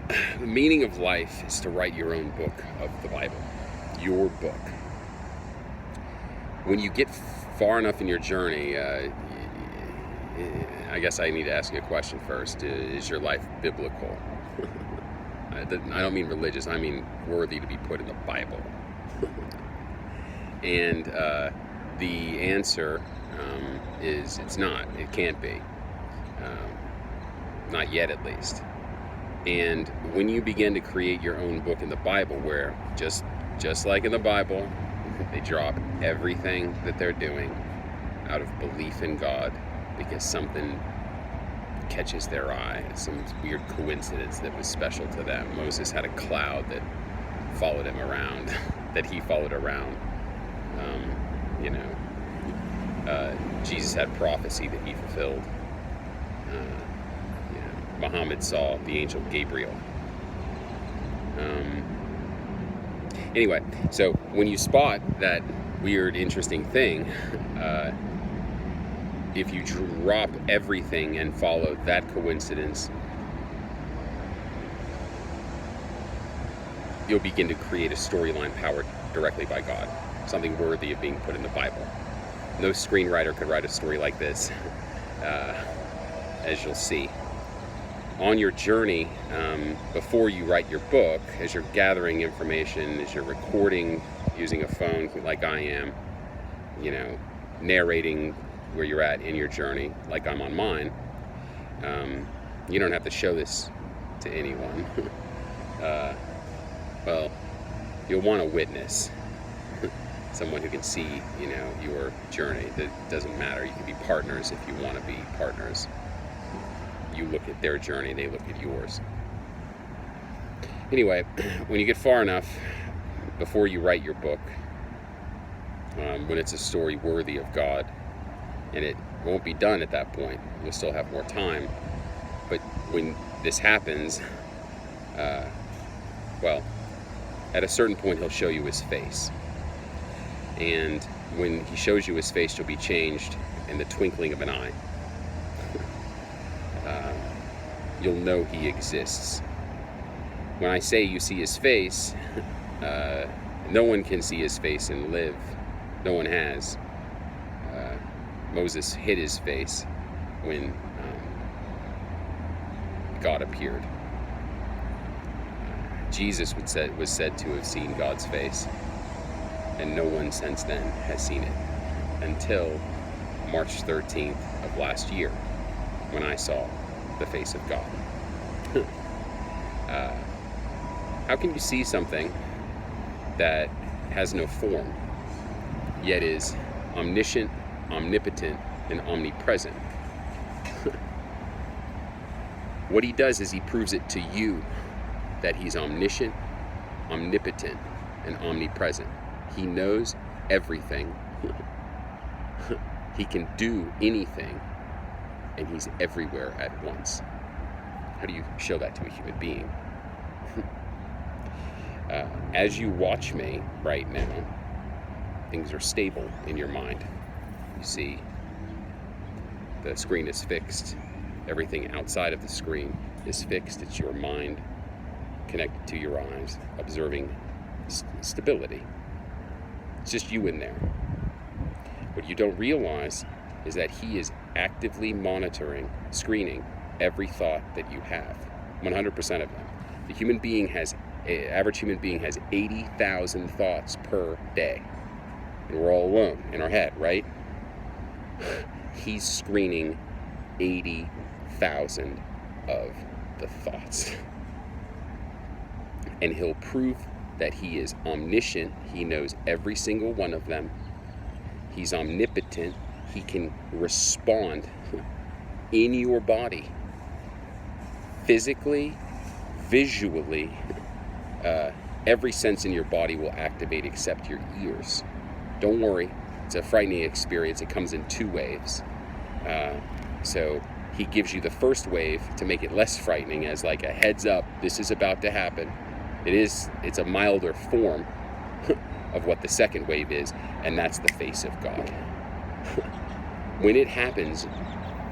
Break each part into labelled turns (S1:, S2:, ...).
S1: The meaning of life is to write your own book of the Bible, your book. When you get far enough in your journey, I guess I need to ask you a question first. Is your life biblical? I don't mean religious, I mean worthy to be put in the Bible. And the answer is it's not. It can't be. Not yet, at least. And when you begin to create your own book in the Bible, where just like in the Bible, they drop everything that they're doing out of belief in God because something catches their eye, some weird coincidence that was special to them. Moses had a cloud that followed him around, that he followed around. Jesus had prophecy that he fulfilled. Muhammad saw the angel Gabriel. Anyway, so when you spot that weird, interesting thing, if you drop everything and follow that coincidence, you'll begin to create a storyline powered directly by God, something worthy of being put in the Bible. No screenwriter could write a story like this, as you'll see. On your journey, before you write your book, as you're gathering information, as you're recording using a phone like I am, narrating where you're at in your journey, like I'm on mine, you don't have to show this to anyone. Well, you'll want a witness, someone who can see, your journey. That doesn't matter. You can be partners if you want to be partners. You look at their journey, they look at yours. Anyway, when you get far enough before you write your book, when it's a story worthy of God, and it won't be done at that point, you'll still have more time. But when this happens, at a certain point he'll show you his face. And when he shows you his face, you'll be changed in the twinkling of an eye. You'll know he exists. When I say you see his face, no one can see his face and live. No one has. Moses hid his face when God appeared. Jesus was said to have seen God's face, and no one since then has seen it until March 13th of last year, when I saw the face of God. How can you see something that has no form, yet is omniscient, omnipotent, and omnipresent? What he does is he proves it to you that he's omniscient, omnipotent, and omnipresent. He knows everything. He can do anything, and he's everywhere at once. How do you show that to a human being? As you watch me right now, things are stable in your mind. You see, the screen is fixed. Everything outside of the screen is fixed. It's your mind connected to your eyes, observing stability. It's just you in there. What you don't realize is that he is actively monitoring, screening every thought that you have, 100% of them. The average human being has 80,000 thoughts per day. And we're all alone in our head, right? He's screening 80,000 of the thoughts. And he'll prove that he is omniscient. He knows every single one of them. He's omnipotent. He can respond in your body, physically, visually. Every sense in your body will activate except your ears. Don't worry, it's a frightening experience. It comes in 2 waves. So he gives you the first wave to make it less frightening, as like a heads up, this is about to happen. It's a milder form of what the second wave is, and that's the face of God. When it happens,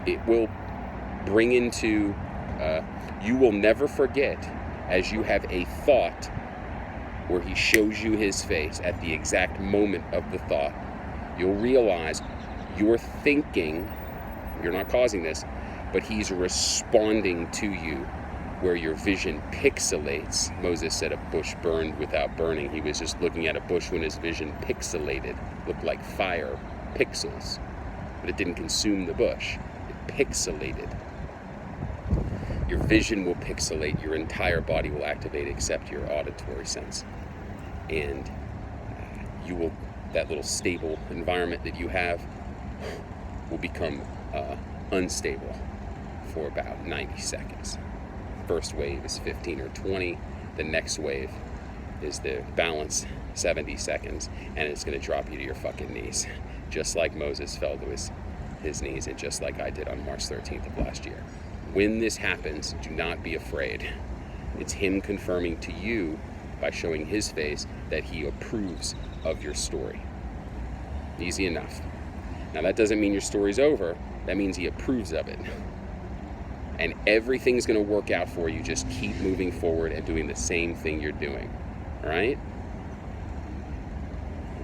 S1: it will bring into, you will never forget as you have a thought where he shows you his face at the exact moment of the thought, you'll realize you're thinking, you're not causing this, but he's responding to you, where your vision pixelates. Moses said a bush burned without burning. He was just looking at a bush when his vision pixelated, looked like fire, pixels, but it didn't consume the bush. It pixelated. Your vision will pixelate, your entire body will activate except your auditory sense. And you will, that little stable environment that you have will become unstable for about 90 seconds. First wave is 15 or 20. The next wave is the balance, 70 seconds, and it's going to drop you to your fucking knees. Just like Moses fell to his knees, and just like I did on March 13th of last year. When this happens, do not be afraid. It's him confirming to you by showing his face that he approves of your story. Easy enough. Now that doesn't mean your story's over. That means he approves of it. And everything's going to work out for you. Just keep moving forward and doing the same thing you're doing. All right?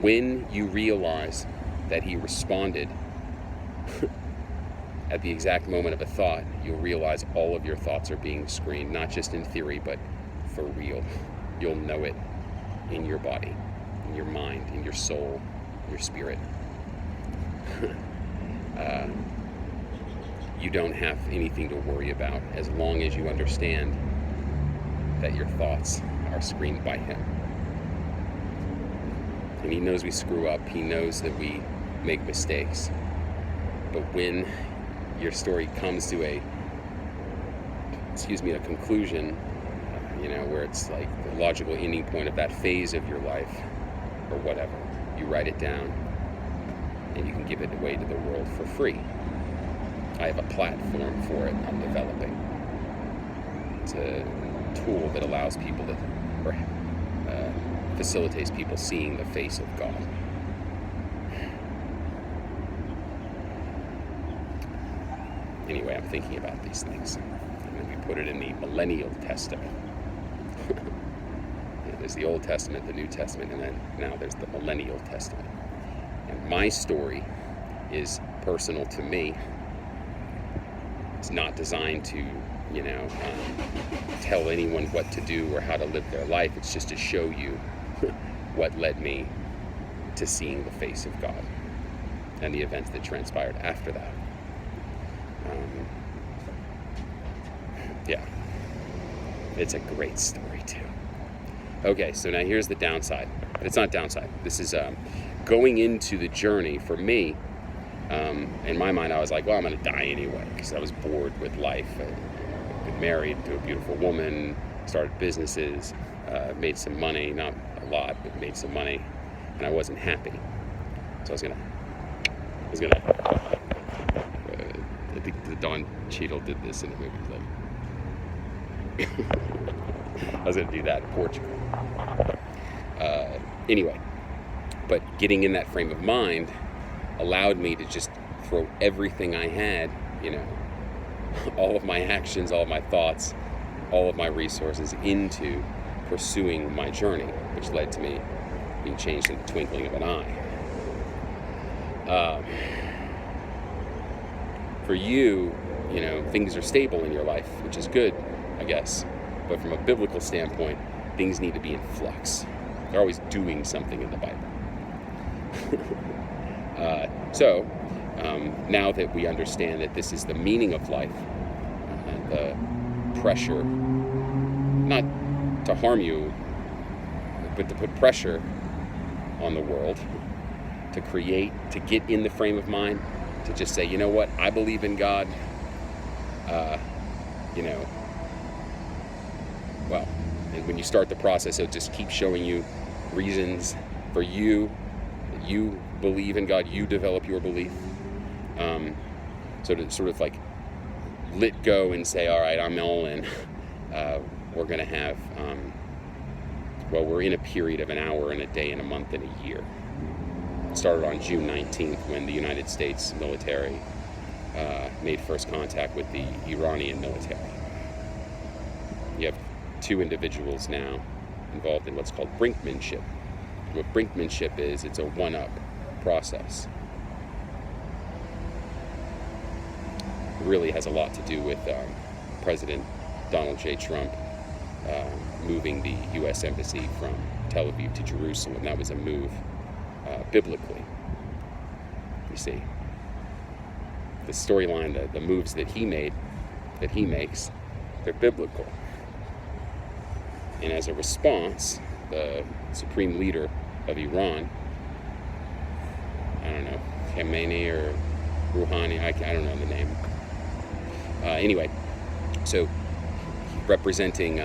S1: When you realize that he responded at the exact moment of a thought, you'll realize all of your thoughts are being screened, not just in theory, but for real. You'll know it in your body, in your mind, in your soul, your spirit. You don't have anything to worry about as long as you understand that your thoughts are screened by him. And he knows we screw up. He knows that we make mistakes. But when your story comes to a conclusion, where it's like the logical ending point of that phase of your life, or whatever, you write it down and you can give it away to the world for free. I have a platform for it I'm developing. It's a tool that allows people to, or facilitates people seeing the face of God. Anyway, I'm thinking about these things. And then we put it in the Millennial Testament. There's the Old Testament, the New Testament, and then now there's the Millennial Testament. And my story is personal to me. It's not designed to, tell anyone what to do or how to live their life. It's just to show you what led me to seeing the face of God and the events that transpired after that. Yeah, it's a great story too. Okay, so now here's the downside. But it's not downside. This is going into the journey for me. In my mind, I was like, well, I'm going to die anyway, because I was bored with life. I'd been married to a beautiful woman, started businesses, made some money, not a lot, but made some money, and I wasn't happy. So I think the Don Cheadle did this in the movie. I was going to do that in Portugal. Anyway, but getting in that frame of mind allowed me to just throw everything I had, all of my actions, all of my thoughts, all of my resources into pursuing my journey, which led to me being changed in the twinkling of an eye. For you, things are stable in your life, which is good, I guess. But from a biblical standpoint, things need to be in flux. They're always doing something in the Bible. So, now that we understand that this is the meaning of life, the pressure, not to harm you, but to put pressure on the world, to create, to get in the frame of mind, to just say, you know what, I believe in God, well, and when you start the process, it'll just keep showing you reasons for you, that you believe in God, you develop your belief. So to sort of like let go and say, all right, I'm all in. We're going to have, we're in a period of an hour and a day and a month and a year. It started on June 19th when the United States military made first contact with the Iranian military. You have two individuals now involved in what's called brinkmanship. What brinkmanship is, it's a one-up process. It really has a lot to do with President Donald J. Trump moving the U.S. Embassy from Tel Aviv to Jerusalem. That was a move biblically. You see, the storyline, the moves that he makes, they're biblical. And as a response, the supreme leader of Iran, I don't know, Khamenei or Rouhani, I don't know the name. Anyway, so representing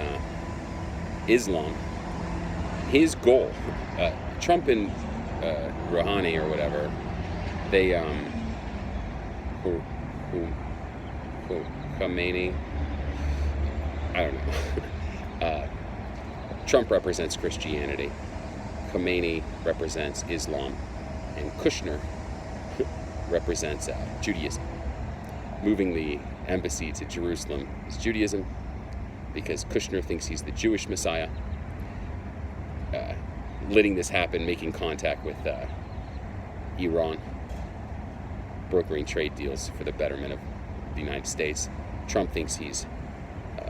S1: Islam, his goal, Trump and Rouhani or whatever, they, Khamenei, I don't know. Trump represents Christianity, Khamenei represents Islam, and Kushner represents Judaism. Moving the embassy to Jerusalem is Judaism, because Kushner thinks he's the Jewish Messiah. Letting this happen, making contact with Iran, brokering trade deals for the betterment of the United States. Trump thinks he's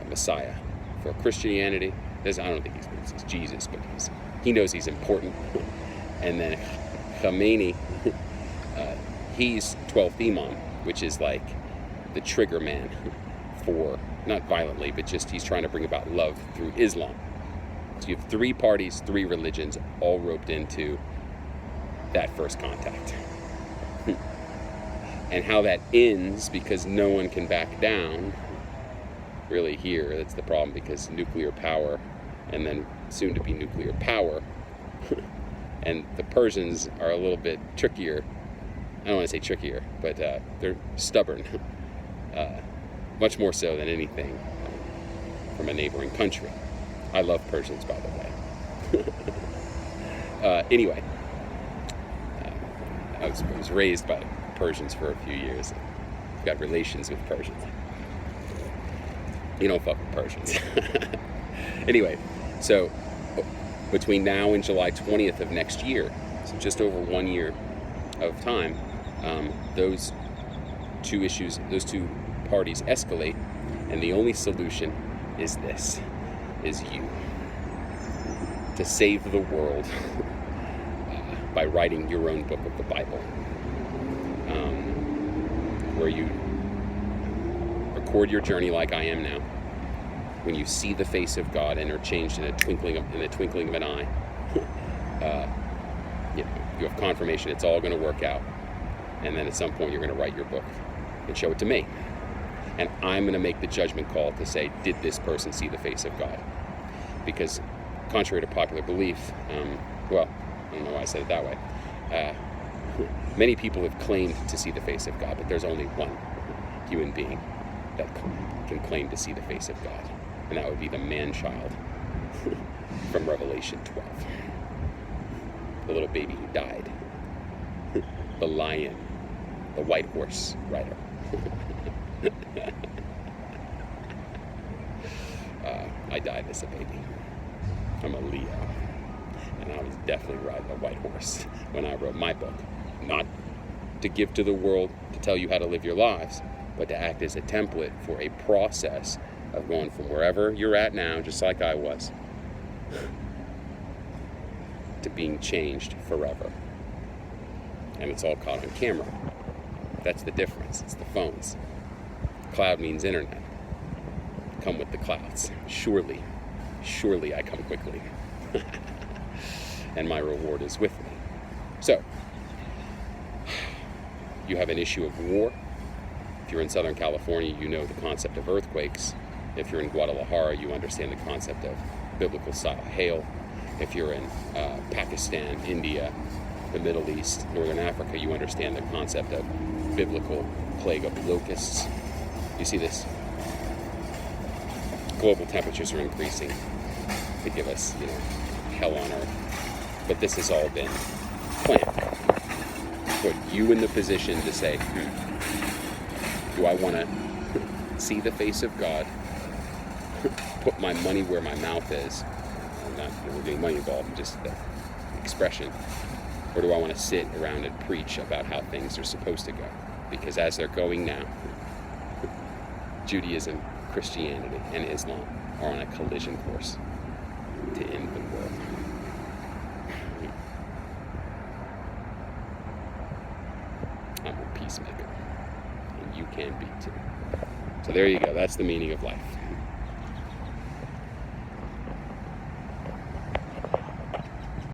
S1: Messiah for Christianity. I don't think he thinks he's Jesus, but he knows he's important. And then Khamenei, he's 12th Imam, which is like the trigger man for, not violently, but just he's trying to bring about love through Islam. So you have three parties, three religions, all roped into that first contact. And how that ends, because no one can back down, really here, that's the problem, because nuclear power, and then soon to be nuclear power, and the Persians are a little bit trickier. I don't want to say trickier, but they're stubborn, much more so than anything from a neighboring country. I love Persians, by the way. Anyway, I was raised by Persians for a few years. I've got relations with Persians. You don't fuck with Persians. Anyway, so between now and July 20th of next year, so just over 1 year of time, those two issues, those two parties escalate, and the only solution is this, is you. To save the world by writing your own book of the Bible, where you record your journey like I am now. When you see the face of God and are changed in the twinkling of an eye, you have confirmation it's all going to work out. And then at some point you're going to write your book and show it to me. And I'm going to make the judgment call to say, did this person see the face of God? Because contrary to popular belief, well, I don't know why I said it that way, many people have claimed to see the face of God, but there's only one human being that can claim to see the face of God. And that would be the man-child from Revelation 12. The little baby who died. The lion. The white horse rider. I died as a baby. I'm a Leo. And I was definitely riding a white horse when I wrote my book. Not to give to the world to tell you how to live your lives, but to act as a template for a process of going from wherever you're at now, just like I was, to being changed forever. And it's all caught on camera. That's the difference. It's the phones. Cloud means internet. Come with the clouds. Surely I come quickly. And my reward is with me. So, you have an issue of war. If you're in Southern California, you know the concept of earthquakes. If you're in Guadalajara, you understand the concept of biblical-style hail. If you're in Pakistan, India, the Middle East, Northern Africa, you understand the concept of biblical plague of locusts. You see this? Global temperatures are increasing to give us, hell on earth. But this has all been planned. Put you in the position to say, do I want to see the face of God put my money where my mouth is? I'm not, we're getting money involved, just the expression. Or do I want to sit around and preach about how things are supposed to go? Because as they're going now, Judaism, Christianity, and Islam are on a collision course to end the world. I'm a peacemaker, and you can be too. So there you go. That's the meaning of life.